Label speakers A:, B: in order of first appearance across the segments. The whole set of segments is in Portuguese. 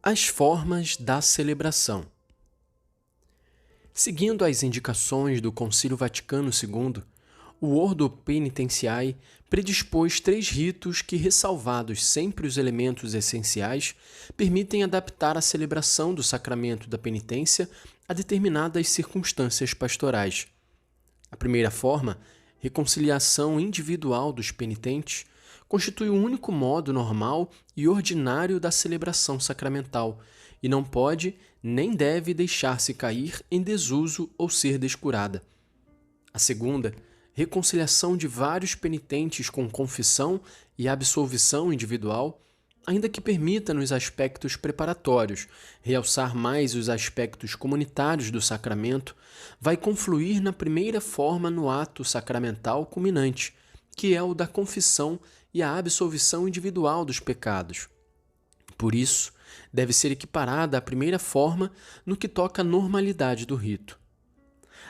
A: As formas da celebração. Seguindo as indicações do Concílio Vaticano II, o Ordo Penitentiae predispôs 3 ritos que, ressalvados sempre os elementos essenciais, permitem adaptar a celebração do sacramento da penitência a determinadas circunstâncias pastorais. A primeira forma, reconciliação individual dos penitentes, constitui o único modo normal e ordinário da celebração sacramental e não pode nem deve deixar-se cair em desuso ou ser descurada. A segunda, reconciliação de vários penitentes com confissão e absolvição individual, ainda que permita nos aspectos preparatórios realçar mais os aspectos comunitários do sacramento, vai confluir na primeira forma no ato sacramental culminante, que é o da confissão e a absolvição individual dos pecados. Por isso, deve ser equiparada à primeira forma no que toca à normalidade do rito.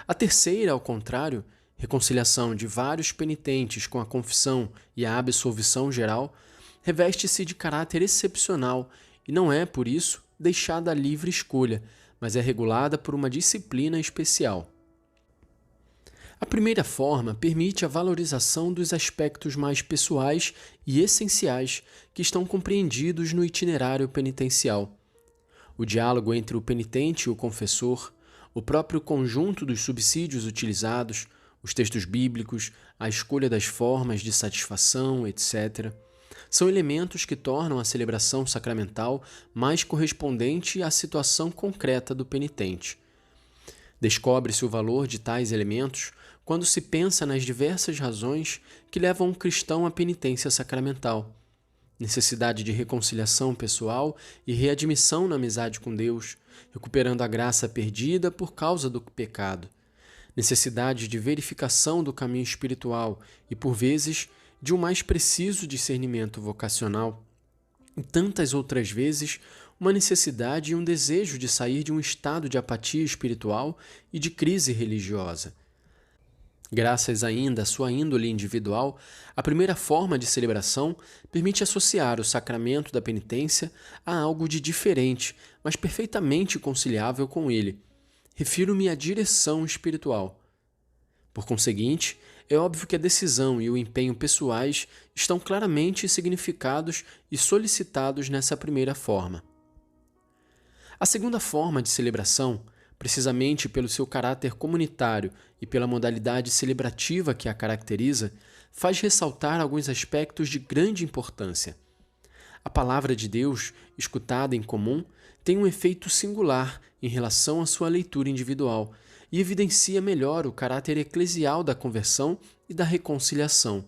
A: A terceira, ao contrário, reconciliação de vários penitentes com a confissão e a absolvição geral, reveste-se de caráter excepcional e não é, por isso, deixada à livre escolha, mas é regulada por uma disciplina especial. A primeira forma permite a valorização dos aspectos mais pessoais e essenciais que estão compreendidos no itinerário penitencial. O diálogo entre o penitente e o confessor, o próprio conjunto dos subsídios utilizados, os textos bíblicos, a escolha das formas de satisfação, etc., são elementos que tornam a celebração sacramental mais correspondente à situação concreta do penitente. Descobre-se o valor de tais elementos quando se pensa nas diversas razões que levam um cristão à penitência sacramental. Necessidade de reconciliação pessoal e readmissão na amizade com Deus, recuperando a graça perdida por causa do pecado. Necessidade de verificação do caminho espiritual e, por vezes, de um mais preciso discernimento vocacional. E tantas outras vezes, uma necessidade e um desejo de sair de um estado de apatia espiritual e de crise religiosa. Graças ainda à sua índole individual, a primeira forma de celebração permite associar o sacramento da penitência a algo de diferente, mas perfeitamente conciliável com ele. Refiro-me à direção espiritual. Por conseguinte, é óbvio que a decisão e o empenho pessoais estão claramente significados e solicitados nessa primeira forma. A segunda forma de celebração, precisamente pelo seu caráter comunitário e pela modalidade celebrativa que a caracteriza, faz ressaltar alguns aspectos de grande importância. A palavra de Deus, escutada em comum, tem um efeito singular em relação à sua leitura individual e evidencia melhor o caráter eclesial da conversão e da reconciliação.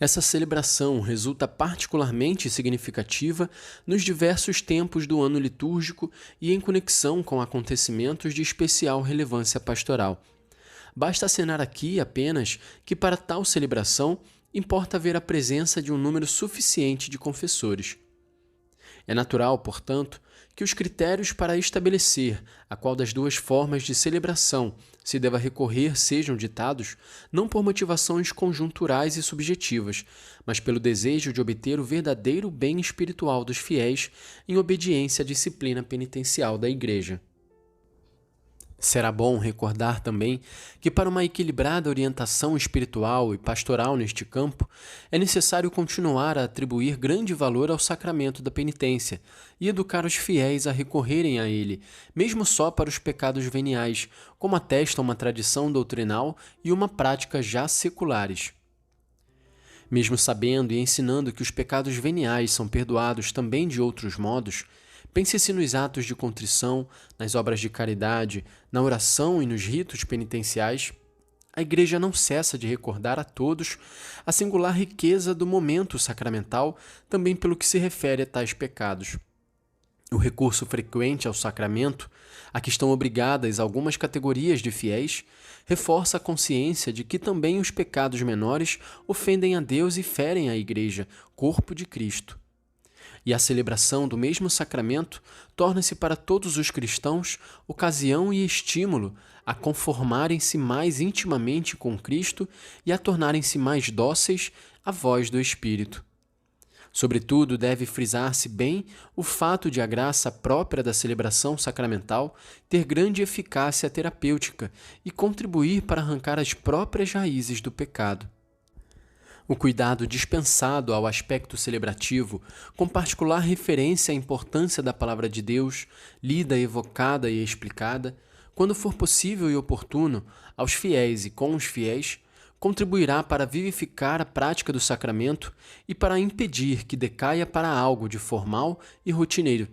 A: Essa celebração resulta particularmente significativa nos diversos tempos do ano litúrgico e em conexão com acontecimentos de especial relevância pastoral. Basta acenar aqui apenas que para tal celebração importa haver a presença de um número suficiente de confessores. É natural, portanto, que os critérios para estabelecer a qual das duas formas de celebração se deva recorrer sejam ditados não por motivações conjunturais e subjetivas, mas pelo desejo de obter o verdadeiro bem espiritual dos fiéis em obediência à disciplina penitencial da Igreja. Será bom recordar também que, para uma equilibrada orientação espiritual e pastoral neste campo, é necessário continuar a atribuir grande valor ao sacramento da penitência e educar os fiéis a recorrerem a ele, mesmo só para os pecados veniais, como atestam uma tradição doutrinal e uma prática já seculares. Mesmo sabendo e ensinando que os pecados veniais são perdoados também de outros modos, pense-se nos atos de contrição, nas obras de caridade, na oração e nos ritos penitenciais. A Igreja não cessa de recordar a todos a singular riqueza do momento sacramental, também pelo que se refere a tais pecados. O recurso frequente ao sacramento, a que estão obrigadas algumas categorias de fiéis, reforça a consciência de que também os pecados menores ofendem a Deus e ferem a Igreja, corpo de Cristo. E a celebração do mesmo sacramento torna-se para todos os cristãos ocasião e estímulo a conformarem-se mais intimamente com Cristo e a tornarem-se mais dóceis à voz do Espírito. Sobretudo, deve frisar-se bem o fato de a graça própria da celebração sacramental ter grande eficácia terapêutica e contribuir para arrancar as próprias raízes do pecado. O cuidado dispensado ao aspecto celebrativo, com particular referência à importância da palavra de Deus, lida, evocada e explicada, quando for possível e oportuno, aos fiéis e com os fiéis, contribuirá para vivificar a prática do sacramento e para impedir que decaia para algo de formal e rotineiro.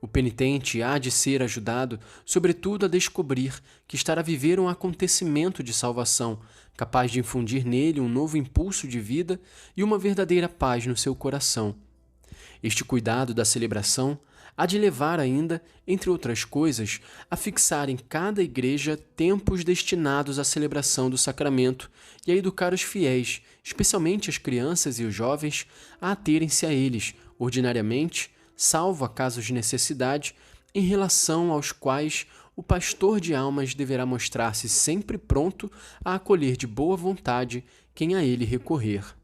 A: O penitente há de ser ajudado, sobretudo, a descobrir que estará a viver um acontecimento de salvação, capaz de infundir nele um novo impulso de vida e uma verdadeira paz no seu coração. Este cuidado da celebração há de levar ainda, entre outras coisas, a fixar em cada igreja tempos destinados à celebração do sacramento e a educar os fiéis, especialmente as crianças e os jovens, a aterem-se a eles, ordinariamente, salvo a casos de necessidade, em relação aos quais o pastor de almas deverá mostrar-se sempre pronto a acolher de boa vontade quem a ele recorrer.